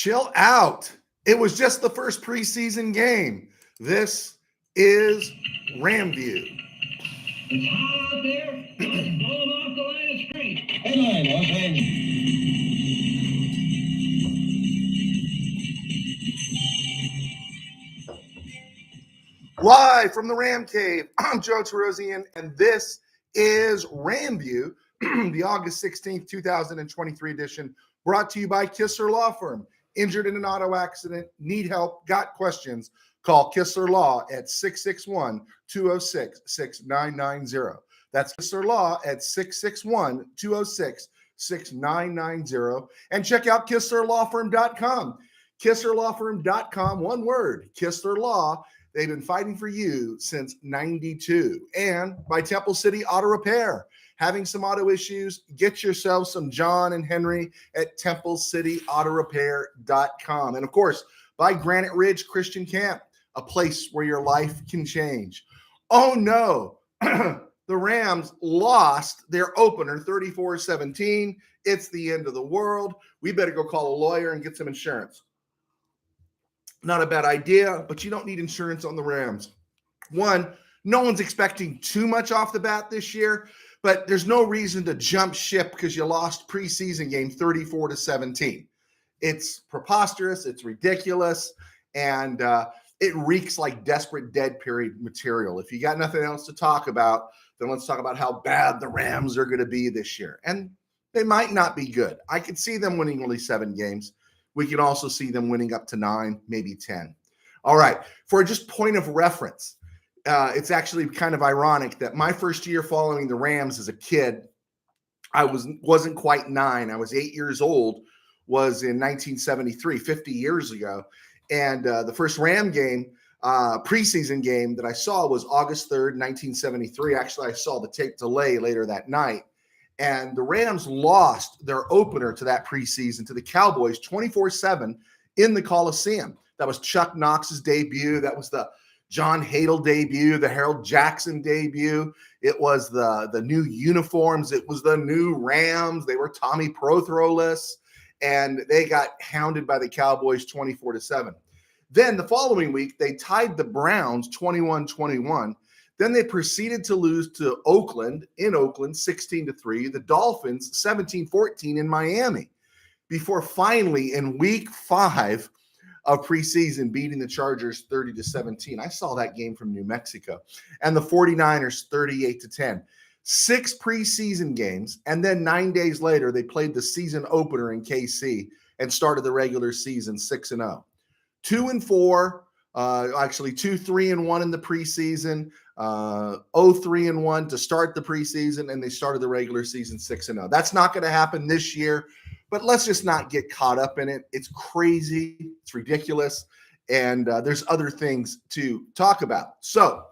Chill out. It was just the first preseason game. This is RamView. It's hot out there. Let's blow them off the line of scrimmage. Headline, Los Angeles. Live from the Ram Cave, I'm Joe Terosian, and this is RamView, the August 16th, 2023 edition, brought to you by Kistler Law Firm. Injured in an auto accident, need help, got questions, call Kistler Law at 661-206-6990. That's Kistler Law at 661-206-6990. And check out KistlerLawFirm.com. KistlerLawFirm.com, one word, Kistler Law. They've been fighting for you since 92. And by Temple City Auto Repair. Having some auto issues, get yourself some John and Henry at TempleCityAutoRepair.com. And of course, by Granite Ridge Christian Camp, a place where your life can change. Oh no, the Rams lost their opener 34-17. It's the end of the world. We better go call a lawyer and get some insurance. Not a bad idea, but you don't need insurance on the Rams. One, no one's expecting too much off the bat this year. But there's no reason to jump ship because you lost preseason game 34-17. It's preposterous. It's ridiculous. And it reeks like desperate dead period material. If you got nothing else to talk about, then let's talk about how bad the Rams are going to be this year. And they might not be good. I could see them winning only 7 games. We can also see them winning up to 9, maybe 10. All right. For just point of reference, it's actually kind of ironic that my first year following the Rams as a kid, I wasn't quite 9. I was 8 years old, was in 1973, 50 years ago. And the first Ram game, preseason game that I saw was August 3rd, 1973. Actually, I saw the tape delay later that night. And the Rams lost their opener to that preseason to the Cowboys 24-7 in the Coliseum. That was Chuck Knox's debut. That was the John Hadle debut, the Harold Jackson debut. It was the new uniforms. It was the new Rams. They were Tommy Prothro-less, and they got hounded by the Cowboys 24-7. Then the following week, they tied the Browns 21-21. Then they proceeded to lose to Oakland, 16-3. The Dolphins 17-14 in Miami, before finally in week 5 of preseason beating the Chargers 30-17. I saw that game from New Mexico. And the 49ers 38-10. 6 preseason games, and then 9 days later, they played the season opener in KC and started the regular season 6-0. 2-4, actually 2-3-1 in the preseason, 0-3-1 to start the preseason, and they started the regular season 6-0. That's not going to happen this year. But let's just not get caught up in it. It's crazy. It's ridiculous. And there's other things to talk about. So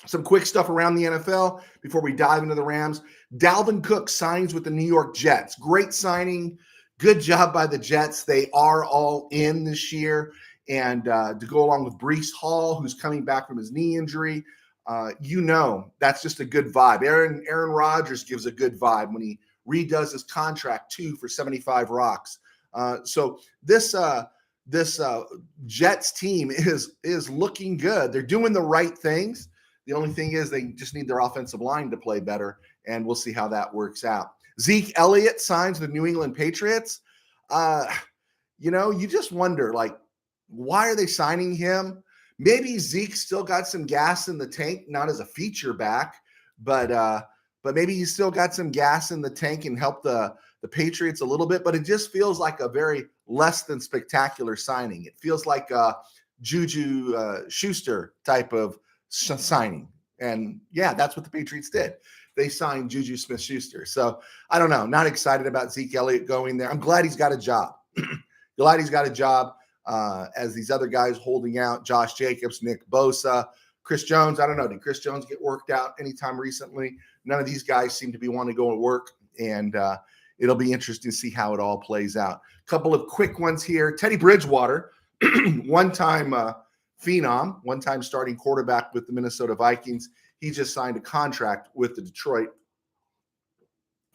some quick stuff around the NFL before we dive into the Rams. Dalvin Cook signs with the New York Jets. Great signing. Good job by the Jets. They are all in this year. And to go along with Breece Hall, who's coming back from his knee injury, that's just a good vibe. Aaron Rodgers gives a good vibe when he redoes his contract too for 75 rocks. So this Jets team is looking good. They're doing the right things. The only thing is they just need their offensive line to play better, and we'll see how that works out. Zeke Elliott signs with the New England Patriots. You just wonder, like, why are they signing him? Maybe Zeke still got some gas in the tank, not as a feature back, but maybe he's still got some gas in the tank and helped the Patriots a little bit. But it just feels like a very less than spectacular signing. It feels like a Juju Schuster type of signing. And, yeah, that's what the Patriots did. They signed Juju Smith-Schuster. So, I don't know. Not excited about Zeke Elliott going there. I'm glad he's got a job. As these other guys holding out, Josh Jacobs, Nick Bosa, Chris Jones. I don't know. Did Chris Jones get worked out anytime recently? None of these guys seem to be wanting to go to work, and it'll be interesting to see how it all plays out. A couple of quick ones here. Teddy Bridgewater, one-time phenom, one-time starting quarterback with the Minnesota Vikings. He just signed a contract with the Detroit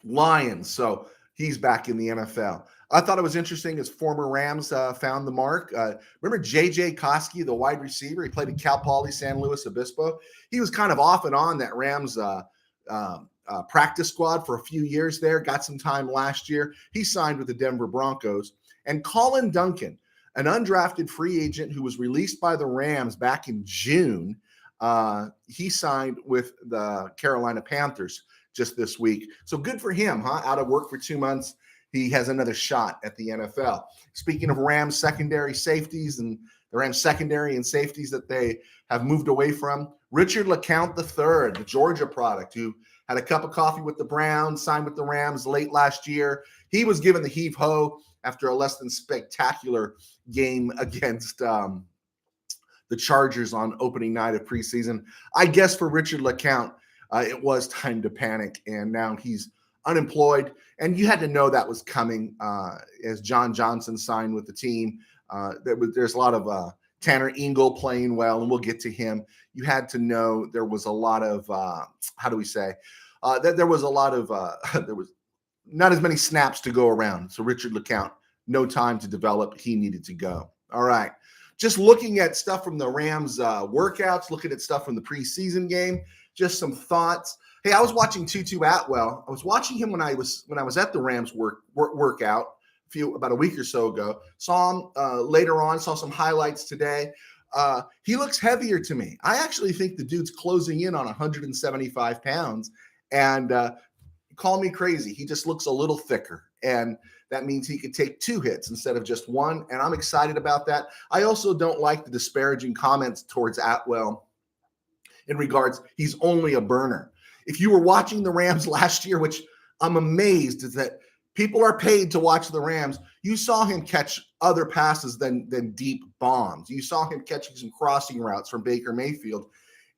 Lions, so he's back in the NFL. I thought it was interesting as former Rams found the mark. Remember J.J. Koski, the wide receiver? He played at Cal Poly San Luis Obispo. He was kind of off and on that Rams practice squad for a few years there, got some time last year. He signed with the Denver Broncos. And Colin Duncan, an undrafted free agent who was released by the Rams back in June, he signed with the Carolina Panthers just this week. So good for him, huh? Out of work for 2 months. He has another shot at the NFL. Speaking of Rams secondary safeties and the Rams secondary and safeties that they have moved away from, Richard LeCounte III, the Georgia product, who had a cup of coffee with the Browns, signed with the Rams late last year. He was given the heave-ho after a less than spectacular game against the Chargers on opening night of preseason. I guess for Richard LeCounte, it was time to panic, and now he's unemployed. And you had to know that was coming as John Johnson signed with the team. There's a lot of Tanner Engel playing well, and we'll get to him. You had to know there was a lot of, that there was a lot of, there was not as many snaps to go around. So Richard LeCounte, no time to develop. He needed to go. All right. Just looking at stuff from the Rams workouts, looking at stuff from the preseason game, just some thoughts. Hey, I was watching Tutu Atwell. I was watching him when I was at the Rams workout about a week or so ago. Saw him later on, saw some highlights today. He looks heavier to me. I actually think the dude's closing in on 175 pounds, and call me crazy. He just looks a little thicker, and that means he could take 2 hits instead of just 1, and I'm excited about that. I also don't like the disparaging comments towards Atwell in regards he's only a burner. If you were watching the Rams last year, which I'm amazed is that people are paid to watch the Rams, you saw him catch other passes than deep bombs. You saw him catching some crossing routes from Baker Mayfield.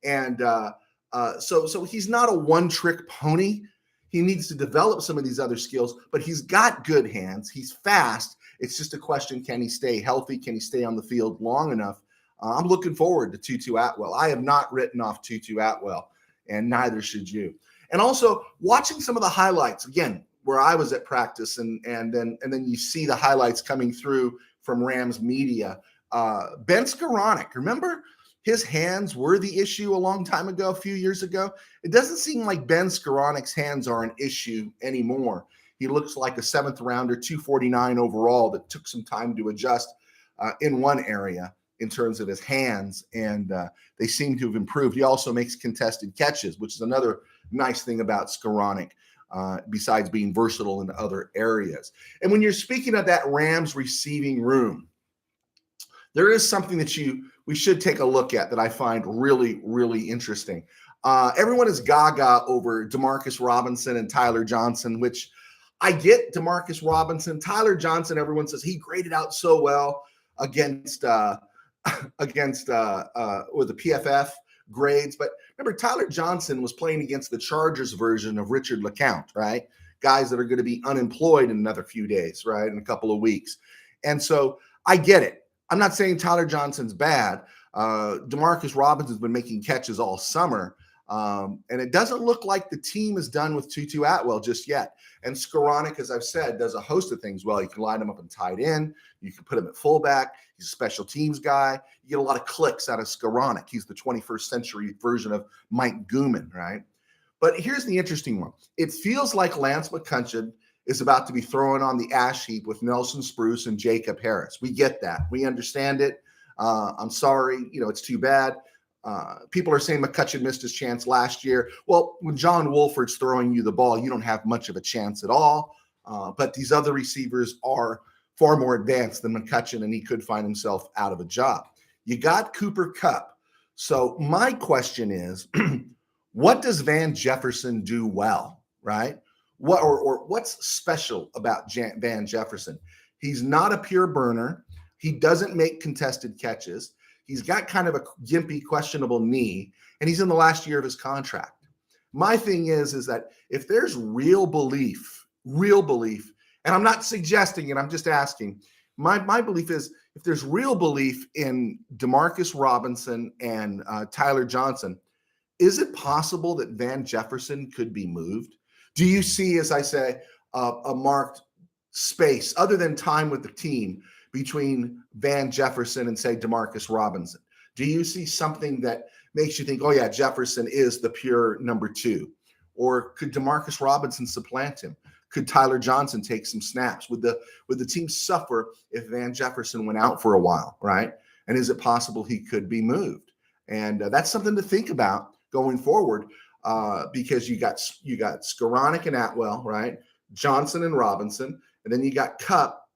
And so he's not a one-trick pony. He needs to develop some of these other skills, but he's got good hands. He's fast. It's just a question, can he stay healthy? Can he stay on the field long enough? I'm looking forward to Tutu Atwell. I have not written off Tutu Atwell, and neither should you. And also watching some of the highlights, again, where I was at practice, and then you see the highlights coming through from Rams media. Ben Skoranek, remember his hands were the issue a long time ago, a few years ago. It doesn't seem like Ben Skoranek's hands are an issue anymore. He looks like a 7th rounder, 249 overall, that took some time to adjust in one area in terms of his hands, and they seem to have improved. He also makes contested catches, which is another nice thing about Skoranek, besides being versatile in other areas. And when you're speaking of that Rams receiving room, there is something that we should take a look at that I find really, really interesting. Everyone is gaga over Demarcus Robinson and Tyler Johnson, which I get. Demarcus Robinson, Tyler Johnson, everyone says he graded out so well against with the PFF grades. But remember, Tyler Johnson was playing against the Chargers version of Richard LeCounte, right? Guys that are going to be unemployed in another few days, right? In a couple of weeks. And so I get it. I'm not saying Tyler Johnson's bad. Demarcus Robinson's been making catches all summer. And it doesn't look like the team is done with Tutu Atwell just yet. And Skoranek, as I've said, does a host of things well. You can line him up in tight end. You can put him at fullback. He's a special teams guy. You get a lot of clicks out of Skoranek. He's the 21st century version of Mike Gooman, right? But here's the interesting one. It feels like Lance McCutcheon is about to be thrown on the ash heap with Nelson Spruce and Jacob Harris. We get that. We understand it. I'm sorry. It's too bad. People are saying McCutcheon missed his chance last year. Well, when John Wolford's throwing you the ball, you don't have much of a chance at all. But these other receivers are far more advanced than McCutcheon, and he could find himself out of a job. You got Cooper Kupp. So my question is, what does Van Jefferson do well, right? What's special about Van Jefferson? He's not a pure burner. He doesn't make contested catches. He's got kind of a gimpy, questionable knee, and he's in the last year of his contract. My thing is that if there's real belief, and I'm not suggesting it, I'm just asking, my belief is if there's real belief in Demarcus Robinson and Tyler Johnson, is it possible that Van Jefferson could be moved? Do you see, as I say, a marked space other than time with the team between Van Jefferson and, say, Demarcus Robinson? Do you see something that makes you think, oh yeah, Jefferson is the pure number 2? Or could Demarcus Robinson supplant him? Could Tyler Johnson take some snaps? Would the team suffer if Van Jefferson went out for a while, right? And is it possible he could be moved? And that's something to think about going forward, because you got Skoranek and Atwell, right? Johnson and Robinson, and then you got Cup,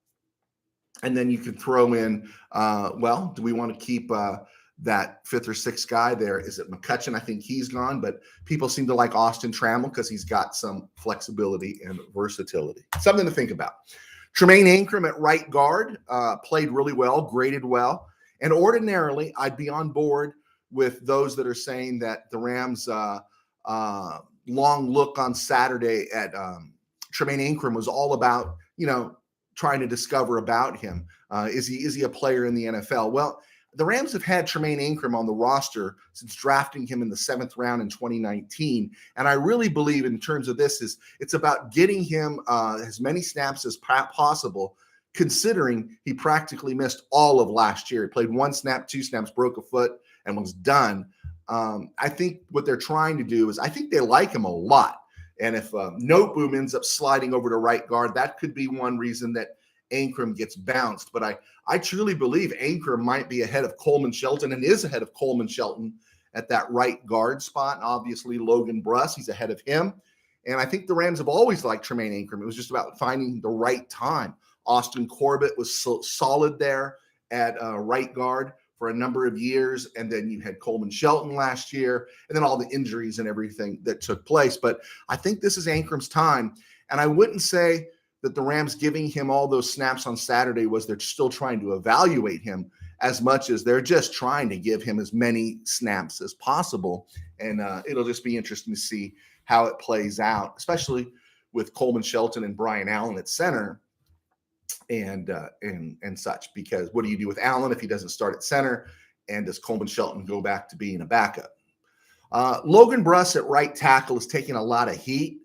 and then you can throw in, do we want to keep that 5th or 6th guy there? Is it McCutcheon? I think he's gone, but people seem to like Austin Trammell because he's got some flexibility and versatility. Something to think about. Tremaine Ingram at right guard played really well, graded well. And ordinarily, I'd be on board with those that are saying that the Rams' long look on Saturday at Tremaine Ingram was all about, trying to discover about him. Is he a player in the NFL? Well, the Rams have had Tremaine Ingram on the roster since drafting him in the 7th round in 2019. And I really believe in terms of this it's about getting him as many snaps as possible, considering he practically missed all of last year. He played 1 snap, 2 snaps, broke a foot, and was done. I think what they're trying to do is I think they like him a lot. And if Noteboom ends up sliding over to right guard, that could be one reason that Ingram gets bounced. But I truly believe Ingram might be ahead of Coleman Shelton and is ahead of Coleman Shelton at that right guard spot. And obviously Logan Bruss, he's ahead of him. And I think the Rams have always liked Tremaine Ingram. It was just about finding the right time. Austin Corbett was solid there at right guard for a number of years. And then you had Coleman Shelton last year, and then all the injuries and everything that took place. But I think this is Ingram's time. And I wouldn't say that the Rams giving him all those snaps on Saturday was they're still trying to evaluate him as much as they're just trying to give him as many snaps as possible. And it'll just be interesting to see how it plays out, especially with Coleman Shelton and Brian Allen at center and such, because what do you do with Allen if he doesn't start at center? And does Coleman Shelton go back to being a backup? Logan Bruss at right tackle is taking a lot of heat.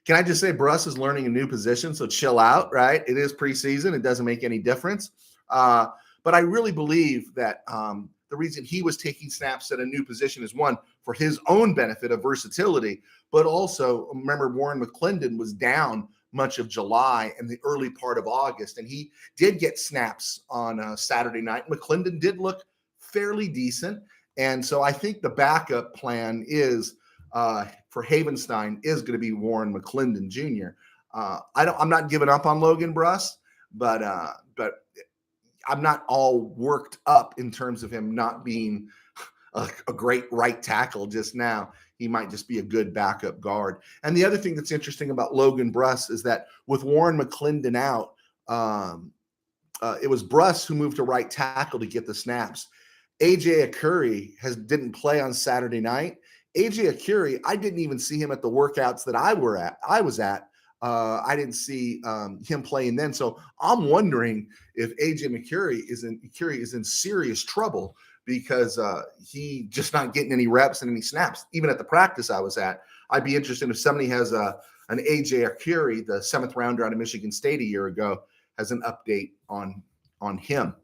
Can I just say Bruss is learning a new position, so chill out, right? It is preseason. It doesn't make any difference. But I really believe that the reason he was taking snaps at a new position is, one, for his own benefit of versatility, but also, remember, Warren McClendon was down much of July and the early part of August, and he did get snaps on Saturday night. McClendon did look fairly decent, and so I think the backup plan is for Havenstein is going to be Warren McClendon Jr. I'm not giving up on Logan Bruss, but I'm not all worked up in terms of him not being a great right tackle just now. He might just be a good backup guard. And the other thing that's interesting about Logan Bruss is that with Warren McClendon out, it was Bruss who moved to right tackle to get the snaps. AJ Akuri didn't play on Saturday night. AJ Akuri, I didn't even see him at the workouts that I was at. I didn't see him playing then. So I'm wondering if AJ Akuri is in serious trouble because he just not getting any reps and any snaps. Even at the practice I was at, I'd be interested if somebody has an AJ Akuri, the 7th rounder out of Michigan State a year ago, has an update on him.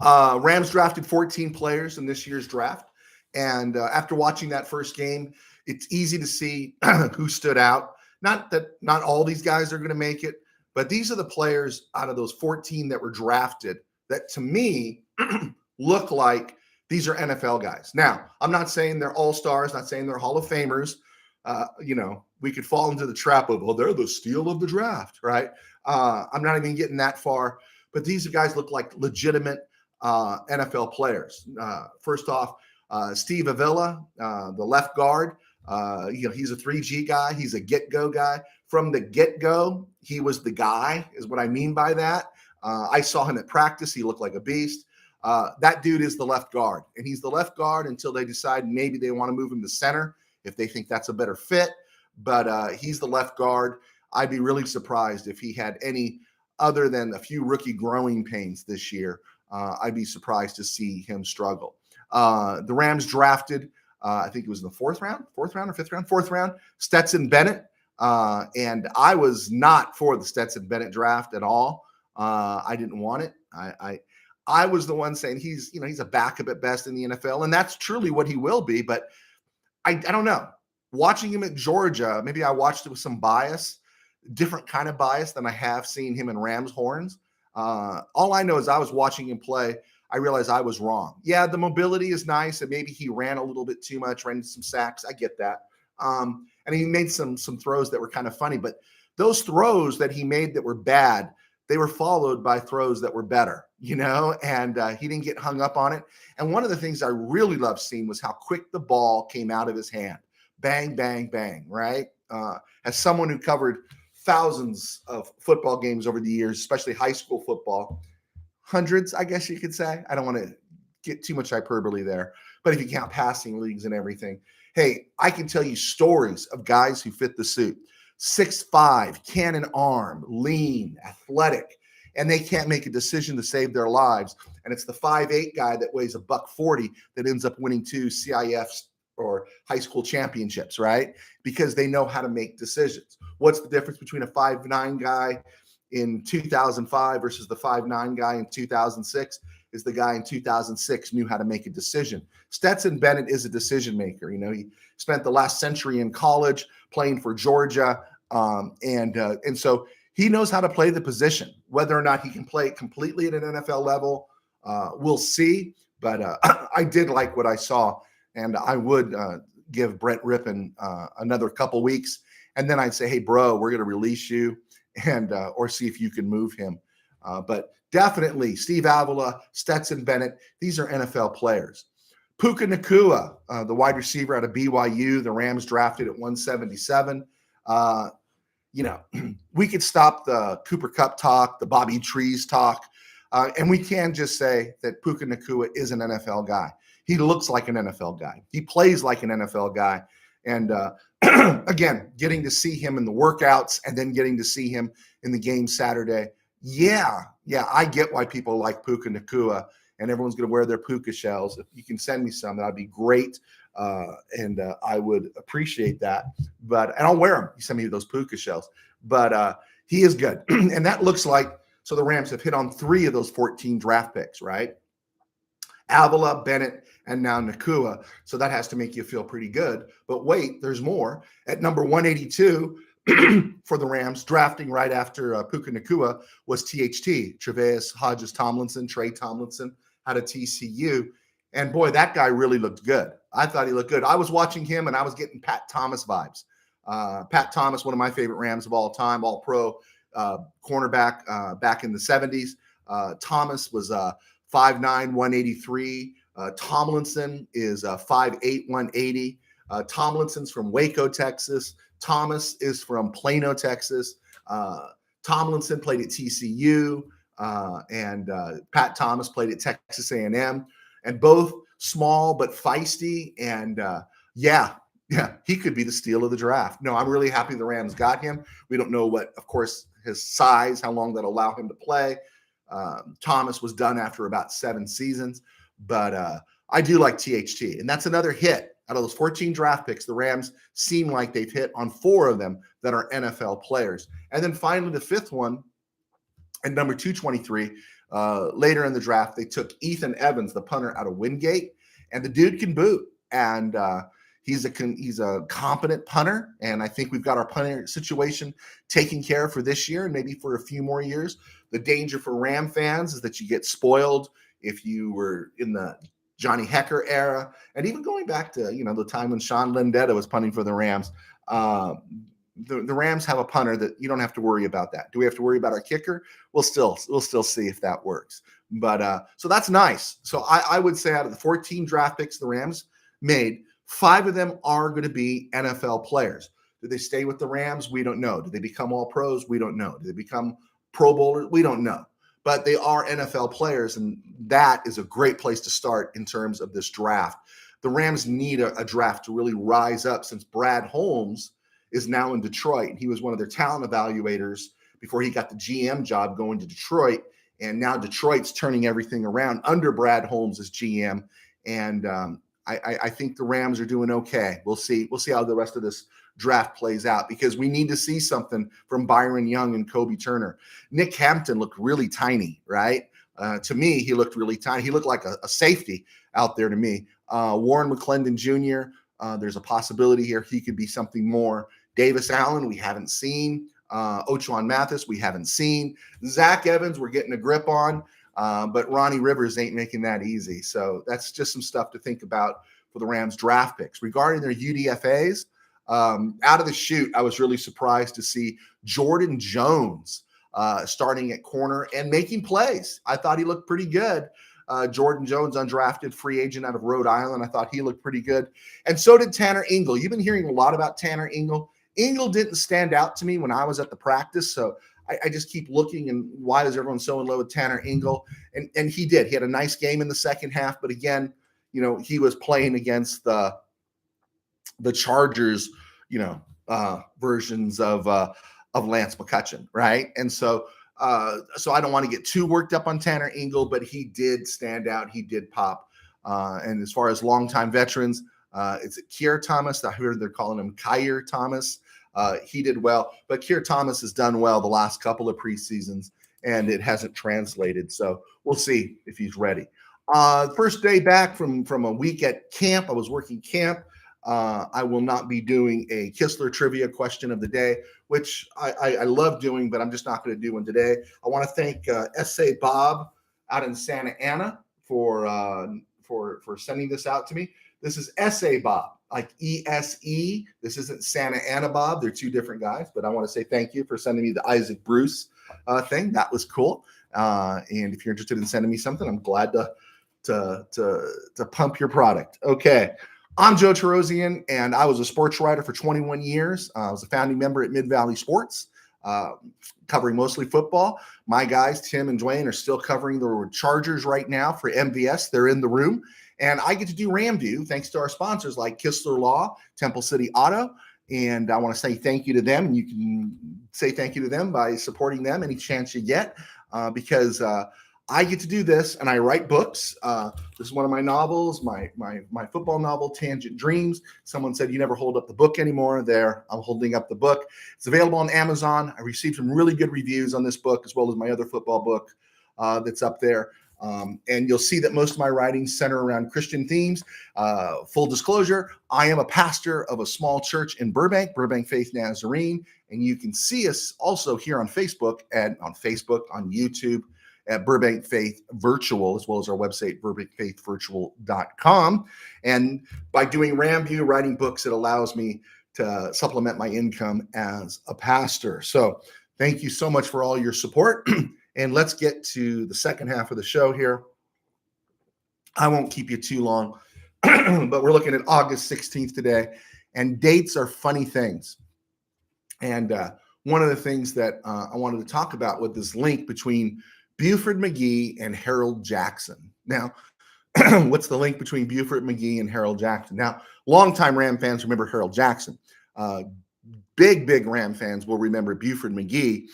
Rams drafted 14 players in this year's draft. And after watching that first game, it's easy to see who stood out. Not that not all these guys are going to make it, but these are the players out of those 14 that were drafted that, to me, look like these are NFL guys. Now, I'm not saying they're all-stars, not saying they're Hall of Famers. We could fall into the trap of, oh, they're the steal of the draft, right? I'm not even getting that far. But these guys look like legitimate NFL players. First off, Steve Avila, the left guard, he's a 3G guy. He's a get-go guy. From the get-go, he was the guy, is what I mean by that. I saw him at practice. He looked like a beast. That dude is the left guard, and he's the left guard until they decide maybe they want to move him to center if they think that's a better fit. But he's the left guard. I'd be really surprised if he had any other than a few rookie growing pains this year. I'd be surprised to see him struggle. The Rams drafted, I think it was in the fourth round, Stetson Bennett, And I was not for the Stetson Bennett draft at all. I didn't want it. I was the one saying he's a backup at best in the NFL, and that's truly what he will be. But I don't know. Watching him at Georgia, maybe I watched it with some bias, different kind of bias than I have seen him in Rams horns. All I know is I was watching him play. I realized I was wrong. Yeah, the mobility is nice, and maybe he ran a little bit too much, ran into some sacks. I get that. And he made some throws that were kind of funny, but those throws that he made that were bad, they were followed by throws that were better, and he didn't get hung up on it. And one of the things I really loved seeing was how quick the ball came out of his hand. Bang, bang, bang, right? As someone who covered thousands of football games over the years, especially high school football, hundreds, I guess you could say. I don't want to get too much hyperbole there, but if you count passing leagues and everything, hey, I can tell you stories of guys who fit the suit. 6'5", cannon arm, lean, athletic, and they can't make a decision to save their lives. And it's the 5'8" guy that weighs $140 that ends up winning 2 CIFs or high school championships, right? Because they know how to make decisions. What's the difference between a 5'9" guy in 2005 versus the 5'9" guy in 2006? Is the guy in 2006 knew how to make a decision. Stetson Bennett is a decision maker. He spent the last century in college playing for Georgia. And so he knows how to play the position. Whether or not he can play it completely at an NFL level, we'll see. But I did like what I saw, and I would give Brett Rippon another couple weeks, and then I'd say, hey, bro, we're going to release you, and or see if you can move him. But definitely Steve Avila, Stetson Bennett, these are NFL players. Puka Nacua, the wide receiver out of BYU, the Rams drafted at 177. We could stop the Cooper Kupp talk, the Bobby Trees talk, and we can just say that Puka Nacua is an NFL guy. He looks like an NFL guy. He plays like an NFL guy. And again, getting to see him in the workouts and then getting to see him in the game Saturday. Yeah, I get why people like Puka Nacua, and everyone's going to wear their Puka shells. If you can send me some, that'd be great, and I would appreciate that. And I'll wear them. You send me those Puka shells. But he is good, and that looks like so the Rams have hit on 3 of those 14 draft picks, right? Avila, Bennett, and now Nacua. So that has to make you feel pretty good. But wait, there's more. At number 182 for the Rams, drafting right after Puka Nacua, was THT, Tre'Vius Hodges Tomlinson, Trey Tomlinson, out of TCU. And boy, that guy really looked good. I thought he looked good. I was watching him, and I was getting Pat Thomas vibes. Pat Thomas, one of my favorite Rams of all time, all-pro cornerback back in the 70s. Thomas was 5'9", 183. Tomlinson is 5'8", 180. Tomlinson's from Waco, Texas. Thomas is from Plano, Texas. Tomlinson played at TCU, and Pat Thomas played at Texas A&M, and both small but feisty. And yeah, he could be the steal of the draft. No, I'm really happy the Rams got him. We don't know what, of course, his size, how long that'll allow him to play. Thomas was done after about 7 seasons, but I do like THT, and that's another hit. Out of those 14 draft picks, the Rams seem like they've hit on 4 of them that are NFL players. And then finally, the 5th one, at number 223, later in the draft, they took Ethan Evans, the punter out of Wingate, and the dude can boot. And he's a competent punter, and I think we've got our punter situation taken care of for this year and maybe for a few more years. The danger for Ram fans is that you get spoiled if you were in the Johnny Hecker era, and even going back to the time when Sean Lindetta was punting for the Rams. The Rams have a punter that you don't have to worry about that. Do we have to worry about our kicker? We'll still see if that works. But so that's nice. So I would say out of the 14 draft picks the Rams made, 5 of them are going to be NFL players. Do they stay with the Rams? We don't know. Do they become all pros? We don't know. Do they become Pro Bowlers? We don't know. But they are NFL players, and that is a great place to start in terms of this draft. The Rams need a draft to really rise up, since Brad Holmes is now in Detroit. He was one of their talent evaluators before he got the GM job going to Detroit, and now Detroit's turning everything around under Brad Holmes as GM, and I think the Rams are doing okay. We'll see how the rest of this draft plays out, because we need to see something from Byron Young and Kobe Turner. Nick Hampton looked really tiny, right? To me, he looked really tiny. He looked like a safety out there to me. Warren McClendon Jr., there's a possibility here he could be something more. Davis Allen, we haven't seen. Ochuan Mathis, we haven't seen. Zach Evans, we're getting a grip on. But Ronnie Rivers ain't making that easy. So that's just some stuff to think about for the Rams draft picks. Regarding their UDFAs, out of the chute, I was really surprised to see Jordan Jones starting at corner and making plays. I thought he looked pretty good. Jordan Jones, undrafted free agent out of Rhode Island. I thought he looked pretty good. And so did Tanner Ingle. You've been hearing a lot about Tanner Ingle. Ingle didn't stand out to me when I was at the practice. So I just keep looking, and why is everyone so in love with Tanner Ingle? And he did. He had a nice game in the second half. But again, he was playing against the Chargers, versions of Lance McCutcheon, right? And so I don't want to get too worked up on Tanner Ingle, but he did stand out. He did pop. And as far as longtime veterans, it's Keir Thomas. I heard they're calling him Keir Thomas. He did well, but Keir Thomas has done well the last couple of preseasons, and it hasn't translated. So we'll see if he's ready. First day back from a week at camp. I was working camp. I will not be doing a Kistler trivia question of the day, which I love doing, but I'm just not going to do one today. I want to thank S.A. Bob out in Santa Ana for sending this out to me. This is S.A. Bob, like E-S-E. This isn't Santa Ana Bob. They're two different guys, but I want to say thank you for sending me the Isaac Bruce thing. That was cool. And if you're interested in sending me something, I'm glad to pump your product. Okay. I'm Joe Terosian, and I was a sports writer for 21 years. I was a founding member at Mid-Valley Sports, covering mostly football. My guys, Tim and Dwayne, are still covering the Chargers right now for MVS. They're in the room. And I get to do RamView thanks to our sponsors like Kistler Law, Temple City Auto. And I want to say thank you to them. And you can say thank you to them by supporting them any chance you get, because I get to do this, and I write books. This is one of my novels, my football novel, Tangent Dreams. Someone said, you never hold up the book anymore. There, I'm holding up the book. It's available on Amazon. I received some really good reviews on this book, as well as my other football book that's up there. And you'll see that most of my writings center around Christian themes. Full disclosure, I am a pastor of a small church in Burbank Faith Nazarene. And you can see us also here on Facebook, on YouTube, at Burbank Faith Virtual, as well as our website, burbankfaithvirtual.com. And by doing RamView, writing books, it allows me to supplement my income as a pastor. So thank you so much for all your support. And let's get to the second half of the show here. I won't keep you too long, but we're looking at August 16th today. And dates are funny things. And one of the things that I wanted to talk about with this link between Buford McGee and Harold Jackson. Now, what's the link between Buford McGee and Harold Jackson? Now, longtime Ram fans remember Harold Jackson. Big Ram fans will remember Buford McGee.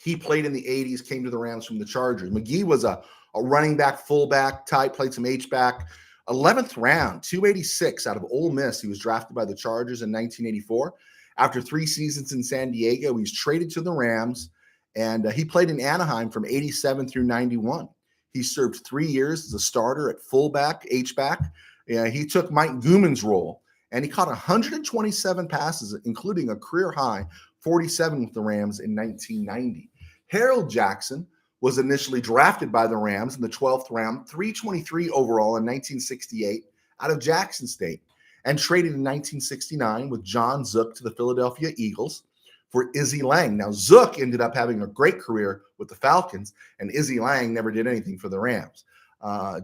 He played in the 80s, came to the Rams from the Chargers. McGee was a running back, fullback type, played some H-back. 11th round, 286 out of Ole Miss. He was drafted by the Chargers in 1984. After 3 seasons in San Diego, he was traded to the Rams. And he played in Anaheim from 87 through 91. He served 3 years as a starter at fullback, H-back. He took Mike Gooman's role, and he caught 127 passes, including a career high 47 with the Rams in 1990. Harold Jackson was initially drafted by the Rams in the 12th round, 323 overall in 1968 out of Jackson State, and traded in 1969 with John Zook to the Philadelphia Eagles for Izzy Lang. Now, Zook ended up having a great career with the Falcons, and Izzy Lang never did anything for the Rams.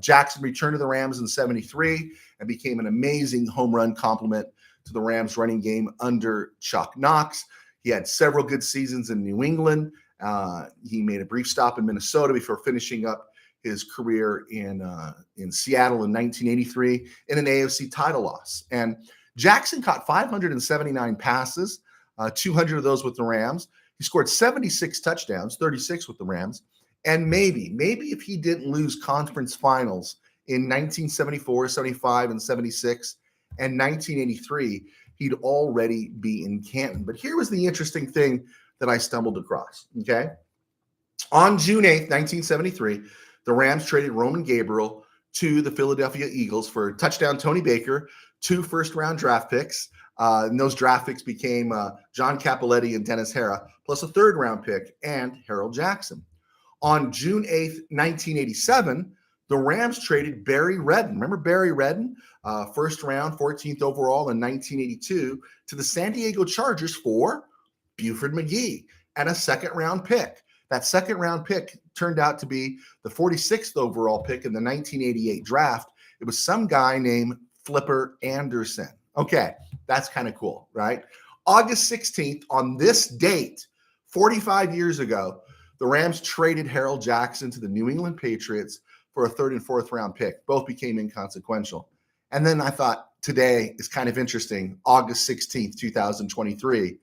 Jackson returned to the Rams in 73 and became an amazing home run complement to the Rams running game under Chuck Knox. He had several good seasons in New England. He made a brief stop in Minnesota before finishing up his career in Seattle in 1983 in an AFC title loss. And Jackson caught 579 passes, 200 of those with the Rams. He scored 76 touchdowns, 36 with the Rams. And maybe if he didn't lose conference finals in 1974, 75, and 76, and 1983, he'd already be in Canton. But here was the interesting thing that I stumbled across, okay? On June 8th, 1973, the Rams traded Roman Gabriel to the Philadelphia Eagles for touchdown Tony Baker, 2 first-round draft picks. And those draft picks became John Cappelletti and Dennis Hara, plus a third-round pick and Harold Jackson. On June 8th, 1987, the Rams traded Barry Redden. Remember Barry Redden? First round, 14th overall in 1982 to the San Diego Chargers for Buford McGee and a second-round pick. That second-round pick turned out to be the 46th overall pick in the 1988 draft. It was some guy named Flipper Anderson. Okay, that's kind of cool, right? August 16th, on this date, 45 years ago, the Rams traded Harold Jackson to the New England Patriots for a third and fourth round pick. Both became inconsequential. And then I thought today is kind of interesting. August 16th, 2023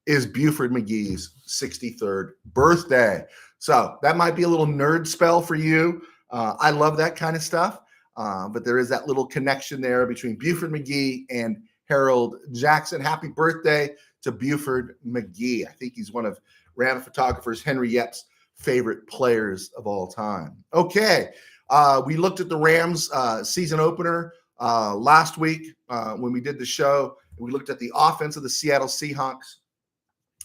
is Buford McGee's 63rd birthday. So that might be a little nerd spell for you. I love that kind of stuff. But there is that little connection there between Buford McGee and Harold Jackson. Happy birthday to Buford McGee. I think he's one of Ram photographer's Henry Yep's favorite players of all time. Okay, we looked at the Rams season opener last week when we did the show. We looked at the offense of the Seattle Seahawks,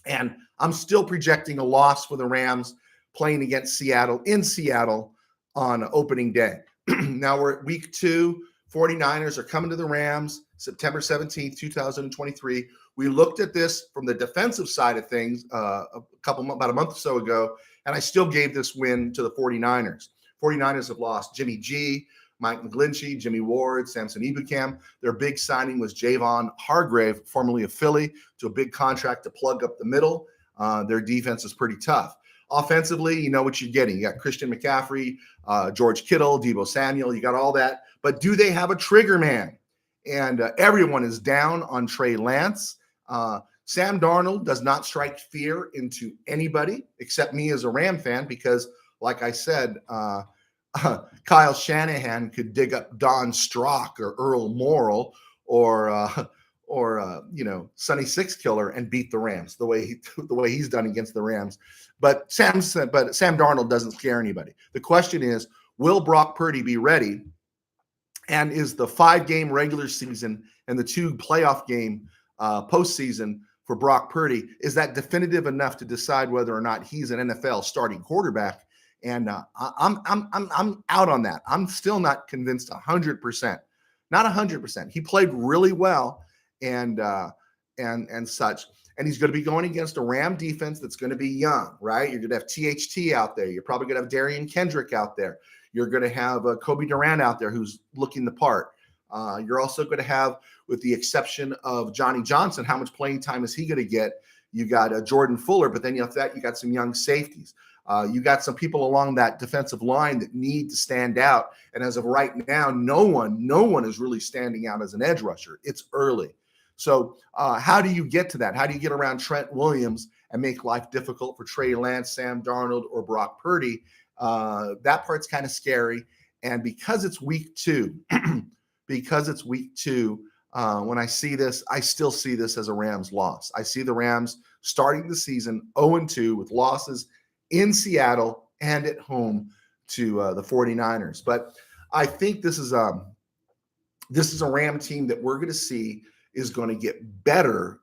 and I'm still projecting a loss for the Rams playing against Seattle in Seattle on opening day. Now we're at week 2. 49ers are coming to the Rams September 17th, 2023. We looked at this from the defensive side of things about a month or so ago, and I still gave this win to the 49ers. 49ers have lost Jimmy G, Mike McGlinchey, Jimmy Ward, Samson Ebukam. Their big signing was Javon Hargrave, formerly of Philly, to a big contract to plug up the middle. Their defense is pretty tough. Offensively, you know what you're getting. You got Christian McCaffrey, George Kittle, Deebo Samuel. You got all that. But do they have a trigger man? And everyone is down on Trey Lance. Sam Darnold does not strike fear into anybody except me as a Ram fan because, like I said, Kyle Shanahan could dig up Don Strock or Earl Morrall or Sonny Six Killer and beat the Rams the way he's done against the Rams. But Sam Darnold doesn't scare anybody. The question is, will Brock Purdy be ready? And is the 5-game regular season and the 2 playoff game postseason for Brock Purdy, is that definitive enough to decide whether or not he's an NFL starting quarterback? And I'm out on that. I'm still not convinced 100%. Not 100%. He played really well and such. And he's going to be going against a Ram defense that's going to be young, right? You're going to have THT out there. You're probably going to have Darian Kendrick out there. You're going to have Kobe Durant out there who's looking the part. You're also going to have, with the exception of Johnny Johnson, how much playing time is he going to get? You got Jordan Fuller, but then you got some young safeties. You got some people along that defensive line that need to stand out. And as of right now, no one is really standing out as an edge rusher. It's early. So how do you get to that? How do you get around Trent Williams and make life difficult for Trey Lance, Sam Darnold, or Brock Purdy? That part's kind of scary. And because it's week 2, when I see this, I still see this as a Rams loss. I see the Rams starting the season 0-2 with losses in Seattle and at home to the 49ers. But I think this is a Ram team that we're going to see is going to get better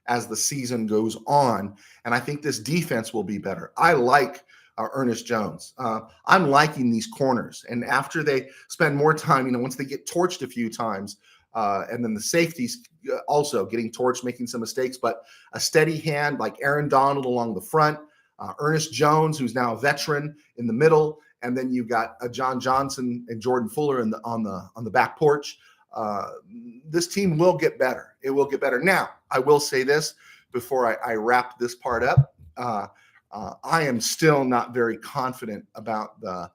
as the season goes on. And I think this defense will be better. I like Ernest Jones. I'm liking these corners. And after they spend more time, once they get torched a few times, and then the safeties also getting torched, making some mistakes, but a steady hand like Aaron Donald along the front, Ernest Jones, who's now a veteran, in the middle, and then you've got John Johnson and Jordan Fuller on the back porch. This team will get better. It will get better. Now, I will say this before I wrap this part up. I am still not very confident about the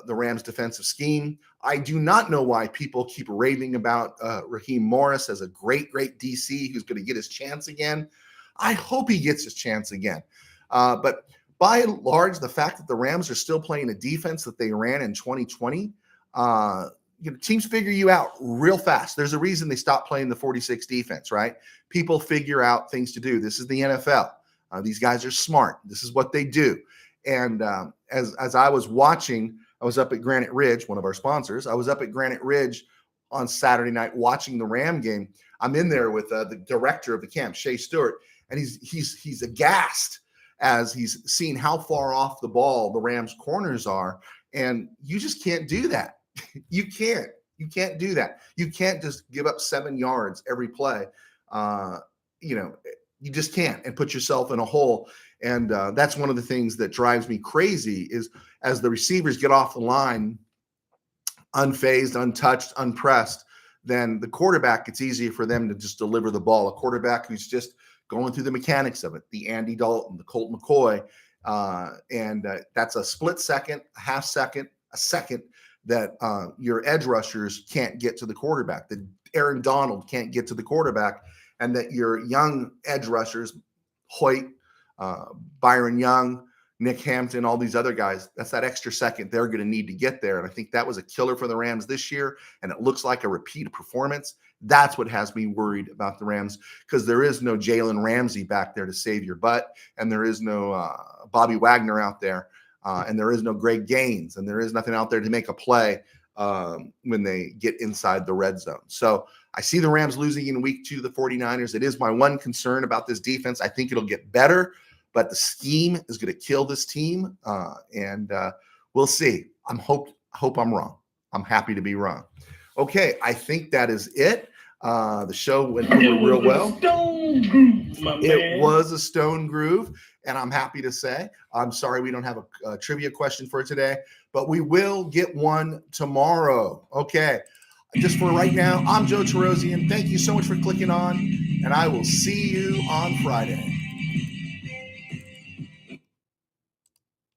Rams defensive scheme. I do not know why people keep raving about Raheem Morris as a great DC who's going to get his chance again. I hope he gets his chance again. But by and large, the fact that the Rams are still playing a defense that they ran in 2020, teams figure you out real fast. There's a reason they stopped playing the 46 defense, right? People figure out things to do. This is the NFL. These guys are smart. This is what they do. And as I was watching, I was up at Granite Ridge, one of our sponsors. I was up at Granite Ridge on Saturday night watching the Ram game. I'm in there with the director of the camp, Shea Stewart, and he's aghast as he's seen how far off the ball the Rams corners are. And you just can't do that. You can't do that. You can't just give up 7 yards every play. You just can't, and put yourself in a hole. And that's one of the things that drives me crazy is as the receivers get off the line, unfazed, untouched, unpressed, then the quarterback, it's easier for them to just deliver the ball. A quarterback who's just going through the mechanics of it, the Andy Dalton, the Colt McCoy, and that's a split second, a half second, a second that your edge rushers can't get to the quarterback, that Aaron Donald can't get to the quarterback, and that your young edge rushers, Hoyt, Byron Young, Nick Hampton, all these other guys, that's that extra second they're going to need to get there. And I think that was a killer for the Rams this year, and it looks like a repeat performance. That's what has me worried about the Rams, because there is no Jalen Ramsey back there to save your butt, and there is no Bobby Wagner out there, and there is no Greg Gaines, and there is nothing out there to make a play when they get inside the red zone. So I see the Rams losing in week 2 to the 49ers. It is my one concern about this defense. I think it'll get better, but the scheme is going to kill this team, and we'll see. I hope I'm wrong. I'm happy to be wrong. Okay, I think that is it. The show went over real well. It was a stone groove, and I'm happy to say, I'm sorry we don't have a trivia question for today, but we will get one tomorrow. Okay, just for right now, I'm Joe Terosian. Thank you so much for clicking on, and I will see you on Friday.